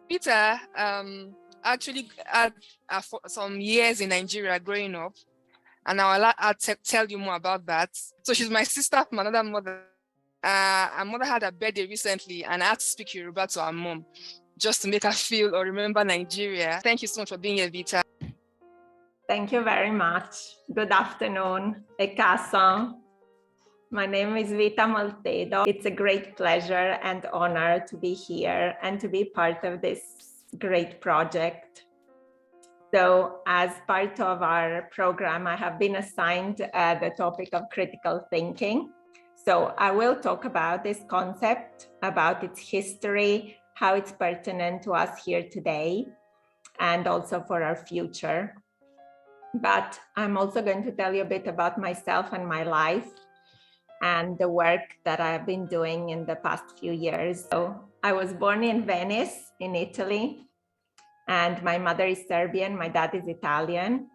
Peter actually had for some years in Nigeria growing up, and I'll tell you more about that. So she's my sister from another mother. Her mother had a birthday recently, and I had to speak Yoruba to her mom just to make her feel or remember Nigeria. Thank you so much for being here, Vita. Thank you very much. Good afternoon, Ekasan. My name is Vita Moltedo. It's a great pleasure and honor to be here and to be part of this great project. So as part of our program, I have been assigned the topic of critical thinking. So I will talk about this concept, about its history, how it's pertinent to us here today, and also for our future. But I'm also going to tell you a bit about myself and my life and the work that I've been doing in the past few years. So I was born in Venice, in Italy, and my mother is Serbian, my dad is Italian.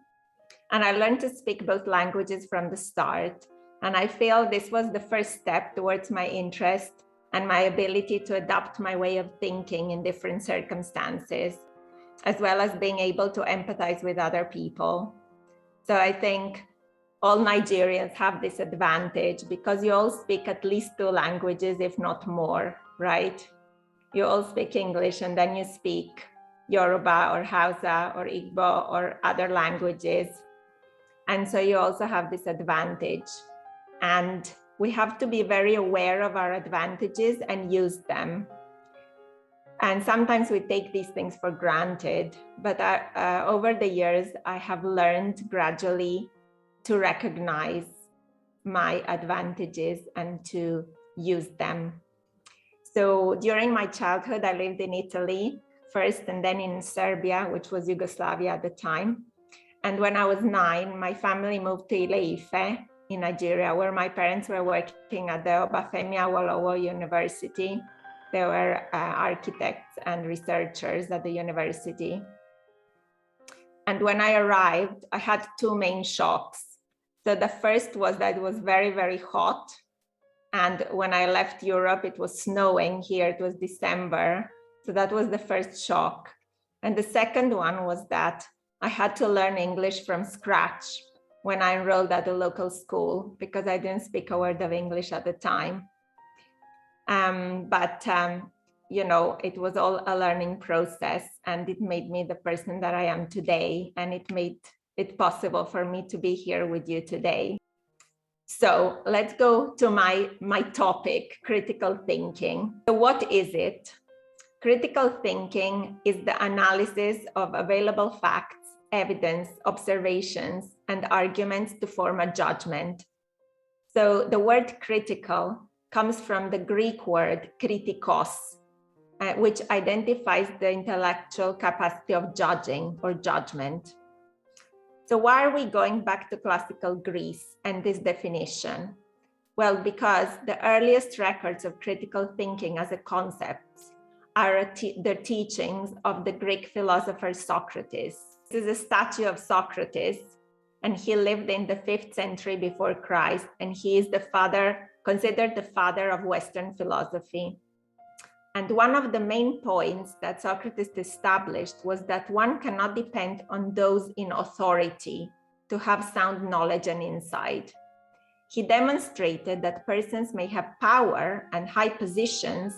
And I learned to speak both languages from the start. And I feel this was the first step towards my interest and my ability to adapt my way of thinking in different circumstances, as well as being able to empathize with other people. So I think all Nigerians have this advantage because you all speak at least 2 languages, if not more, right? You all speak English and then you speak Yoruba or Hausa or Igbo or other languages. And so you also have this advantage. And we have to be very aware of our advantages and use them. And sometimes we take these things for granted, but over the years, I have learned gradually to recognize my advantages and to use them. So during my childhood, I lived in Italy first and then in Serbia, which was Yugoslavia at the time. And when I was 9, my family moved to Ile-Ife in Nigeria, where my parents were working at the Obafemi Awolowo University. They were architects and researchers at the university. And when I arrived, I had 2 main shocks. So the first was that it was very, very hot. And when I left Europe, it was snowing here. It was December. So that was the first shock. And the second one was that I had to learn English from scratch when I enrolled at a local school because I didn't speak a word of English at the time. You know, it was all a learning process and it made me the person that I am today. And it made it possible for me to be here with you today. So let's go to my topic, critical thinking. So what is it? Critical thinking is the analysis of available facts, evidence, observations, and arguments to form a judgment. So the word critical comes from the Greek word kritikos, which identifies the intellectual capacity of judging or judgment. So why are we going back to classical Greece and this definition? Well, because the earliest records of critical thinking as a concept are the teachings of the Greek philosopher Socrates. This is a statue of Socrates, and he lived in the 5th century before Christ, and he is considered the father of Western philosophy. And one of the main points that Socrates established was that one cannot depend on those in authority to have sound knowledge and insight. He demonstrated that persons may have power and high positions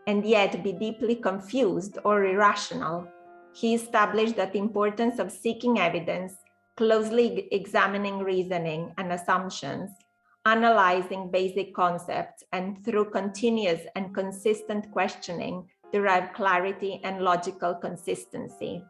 and yet be deeply confused or irrational. He established that the importance of seeking evidence, closely examining reasoning and assumptions, analyzing basic concepts, and through continuous and consistent questioning, derive clarity and logical consistency.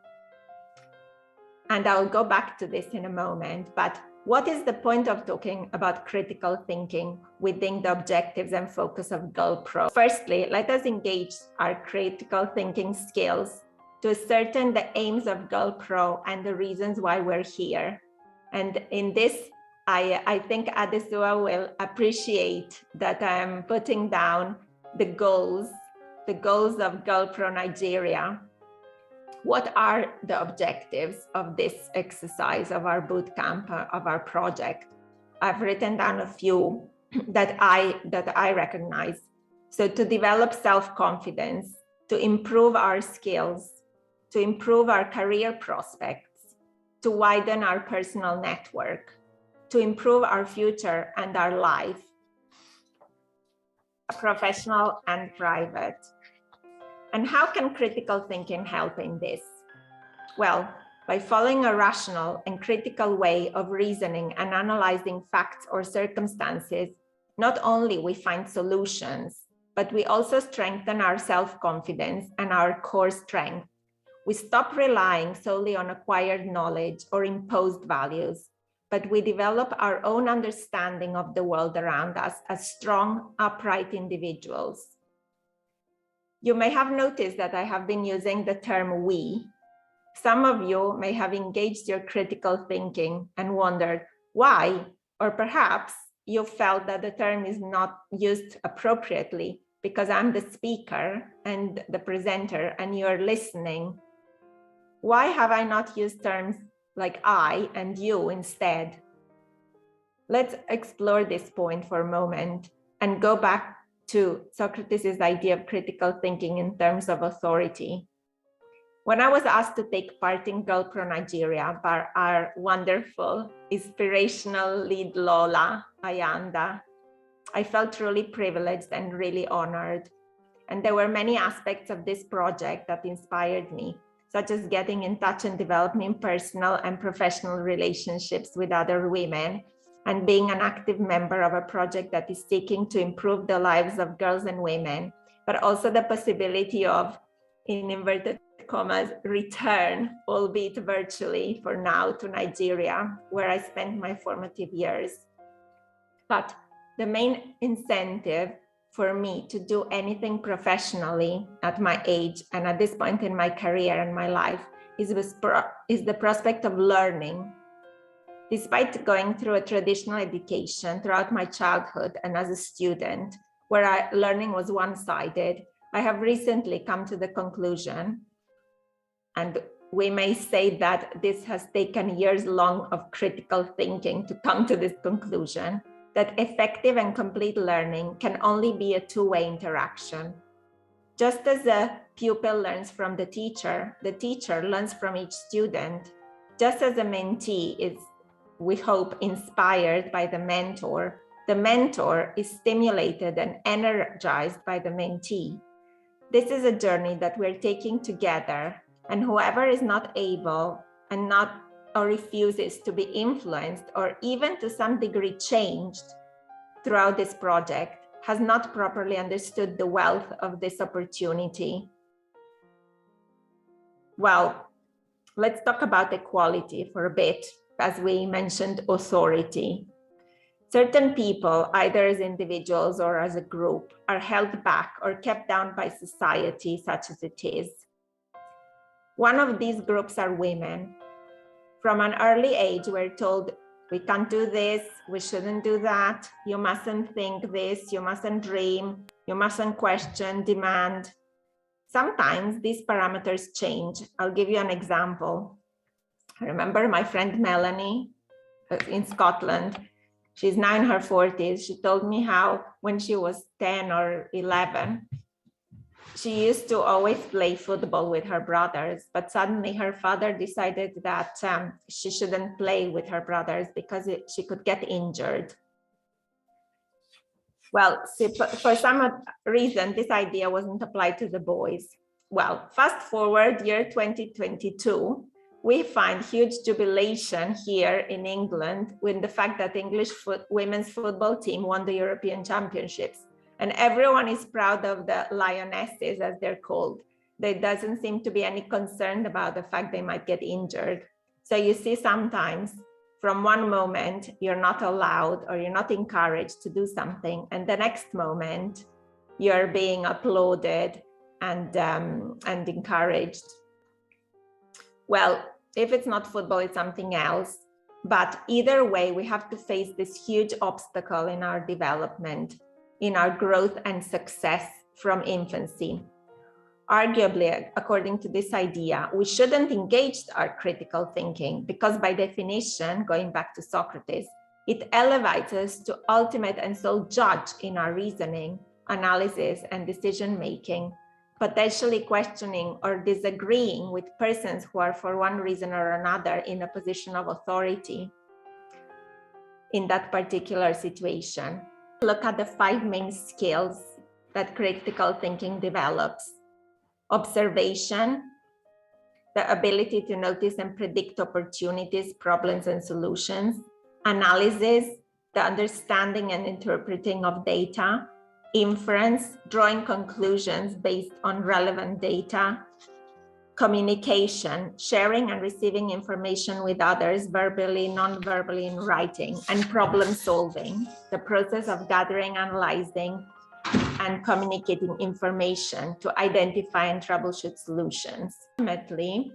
And I'll go back to this in a moment, but what is the point of talking about critical thinking within the objectives and focus of GoPro? Firstly, let us engage our critical thinking skills to ascertain the aims of GoPro and the reasons why we're here. And in this, I think Adesua will appreciate that I'm putting down the goals of GoPro Nigeria. What are the objectives of this exercise, of our bootcamp, of our project? I've written down a few that I recognize. So to develop self-confidence, to improve our skills, to improve our career prospects, to widen our personal network, to improve our future and our life, professional and private. And how can critical thinking help in this? Well, by following a rational and critical way of reasoning and analyzing facts or circumstances, not only we find solutions, but we also strengthen our self-confidence and our core strength. We stop relying solely on acquired knowledge or imposed values, but we develop our own understanding of the world around us as strong, upright individuals. You may have noticed that I have been using the term we. Some of you may have engaged your critical thinking and wondered why, or perhaps you felt that the term is not used appropriately because I'm the speaker and the presenter and you're listening. Why have I not used terms like I and you instead? Let's explore this point for a moment and go back to Socrates' idea of critical thinking in terms of authority. When I was asked to take part in Girl Pro Nigeria by our wonderful, inspirational lead Lola Ayanda, I felt truly privileged and really honored. And there were many aspects of this project that inspired me, such as getting in touch and developing personal and professional relationships with other women, and being an active member of a project that is seeking to improve the lives of girls and women, but also the possibility of, in inverted commas, return, albeit virtually for now, to Nigeria, where I spent my formative years. But the main incentive for me to do anything professionally at my age and at this point in my career and my life is the prospect of learning. Despite going through a traditional education throughout my childhood and as a student, where learning was one-sided, I have recently come to the conclusion, and we may say that this has taken years long of critical thinking to come to this conclusion, that effective and complete learning can only be a two-way interaction. Just as a pupil learns from the teacher learns from each student. Just as a mentee is, we hope, inspired by the mentor is stimulated and energized by the mentee. This is a journey that we're taking together, and whoever is not able or refuses to be influenced or even to some degree changed throughout this project has not properly understood the wealth of this opportunity. Well, let's talk about equality for a bit, as we mentioned authority. Certain people, either as individuals or as a group, are held back or kept down by society, such as it is. One of these groups are women. From an early age, we're told, we can't do this, we shouldn't do that, you mustn't think this, you mustn't dream, you mustn't question, demand. Sometimes these parameters change. I'll give you an example. I remember my friend Melanie in Scotland. She's now in her 40s. She told me how when she was 10 or 11, she used to always play football with her brothers, but suddenly her father decided that she shouldn't play with her brothers because she could get injured. Well, for some reason, this idea wasn't applied to the boys. Well, fast forward year 2022, we find huge jubilation here in England with the fact that English women's football team won the European Championships. And everyone is proud of the Lionesses, as they're called. There doesn't seem to be any concern about the fact they might get injured. So you see, sometimes from one moment, you're not allowed or you're not encouraged to do something. And the next moment, you're being applauded and encouraged. Well, if it's not football, it's something else. But either way, we have to face this huge obstacle in our development, in our growth and success from infancy. Arguably, according to this idea, we shouldn't engage our critical thinking because by definition, going back to Socrates, it elevates us to ultimate and sole judge in our reasoning, analysis, and decision-making. potentially questioning or disagreeing with persons who are for one reason or another in a position of authority in that particular situation. Look at the 5 main skills that critical thinking develops. Observation, the ability to notice and predict opportunities, problems, and solutions. Analysis, the understanding and interpreting of data. Inference, drawing conclusions based on relevant data. Communication, sharing and receiving information with others, verbally, non-verbally, in writing. And problem solving, the process of gathering, analyzing, and communicating information to identify and troubleshoot solutions. Ultimately,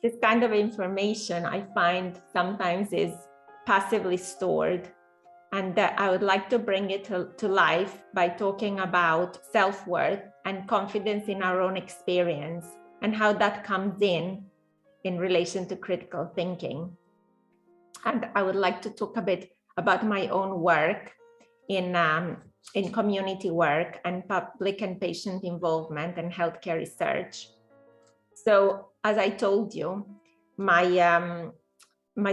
this kind of information I find sometimes is passively stored, and I would like to bring it to life by talking about self-worth and confidence in our own experience and how that comes in relation to critical thinking. And I would like to talk a bit about my own work in community work and public and patient involvement and healthcare research. So, as I told you, my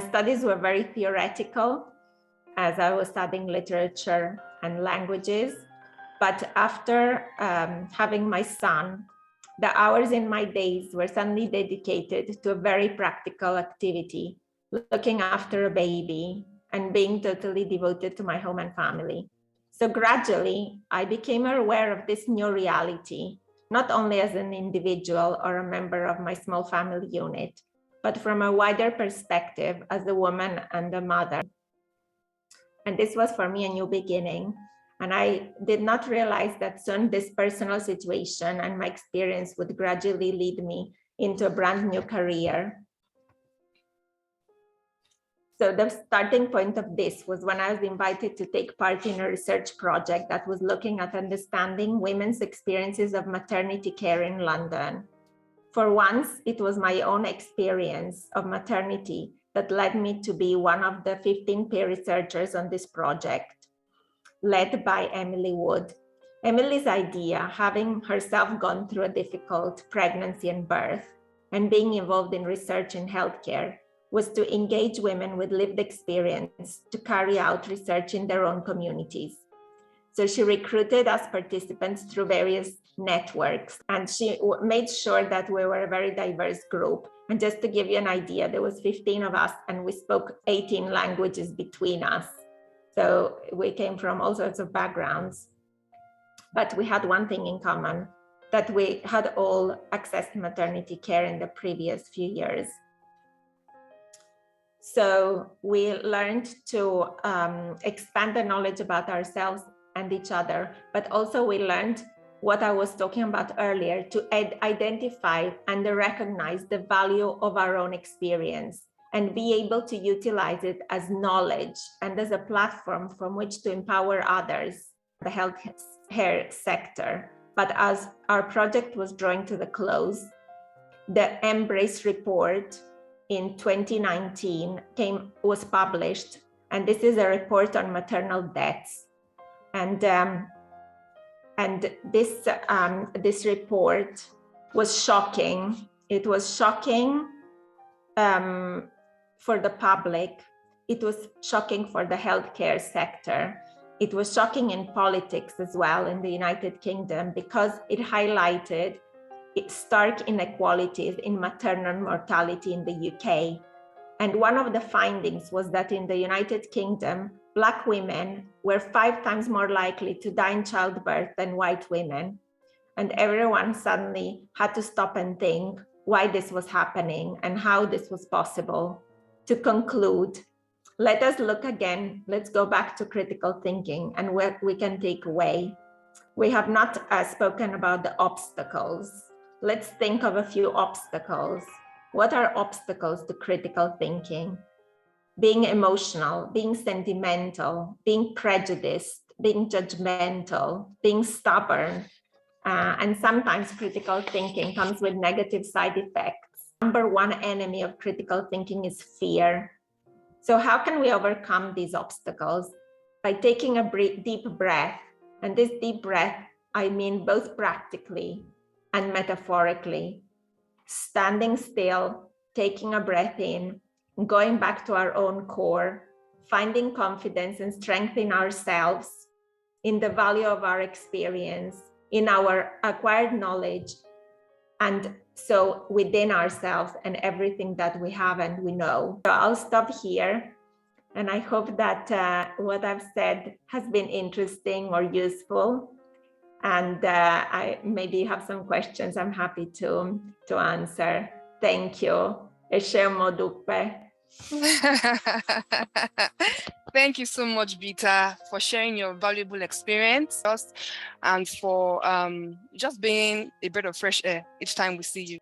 studies were very theoretical as I was studying literature and languages. But after having my son, the hours in my days were suddenly dedicated to a very practical activity, looking after a baby and being totally devoted to my home and family. So gradually, I became aware of this new reality, not only as an individual or a member of my small family unit, but from a wider perspective as a woman and a mother. And this was for me a new beginning. And I did not realize that soon this personal situation and my experience would gradually lead me into a brand new career. So the starting point of this was when I was invited to take part in a research project that was looking at understanding women's experiences of maternity care in London. For once, it was my own experience of maternity that led me to be one of the 15 peer researchers on this project, led by Emily Wood. Emily's idea, having herself gone through a difficult pregnancy and birth and being involved in research in healthcare, was to engage women with lived experience to carry out research in their own communities. So she recruited us participants through various networks, and she made sure that we were a very diverse group. And just to give you an idea, there was 15 of us and we spoke 18 languages between us. So we came from all sorts of backgrounds, but we had one thing in common, that we had all accessed maternity care in the previous few years. So we learned to expand the knowledge about ourselves and each other, but also we learned what I was talking about earlier, to identify and recognize the value of our own experience and be able to utilize it as knowledge and as a platform from which to empower others, the healthcare sector. But as our project was drawing to the close, the Embrace report in 2019 was published, and this is a report on maternal deaths. And this report was shocking. It was shocking for the public. It was shocking for the healthcare sector. It was shocking in politics as well in the United Kingdom, because it highlighted stark inequalities in maternal mortality in the UK. And one of the findings was that in the United Kingdom, Black women were 5 times more likely to die in childbirth than white women. And everyone suddenly had to stop and think why this was happening and how this was possible. To conclude, let us look again, let's go back to critical thinking and what we can take away. We have not spoken about the obstacles. Let's think of a few obstacles. What are obstacles to critical thinking? Being emotional, being sentimental, being prejudiced, being judgmental, being stubborn. And sometimes critical thinking comes with negative side effects. Number one enemy of critical thinking is fear. So how can we overcome these obstacles? By taking a deep breath. And this deep breath, I mean both practically and metaphorically. Standing still, taking a breath in, going back to our own core, finding confidence and strength in ourselves, in the value of our experience, in our acquired knowledge, and so within ourselves and everything that we have and we know. So I'll stop here. And I hope that what I've said has been interesting or useful. And I maybe have some questions I'm happy to answer. Thank you. Thank you so much, Vita, for sharing your valuable experience and for just being a breath of fresh air each time we see you.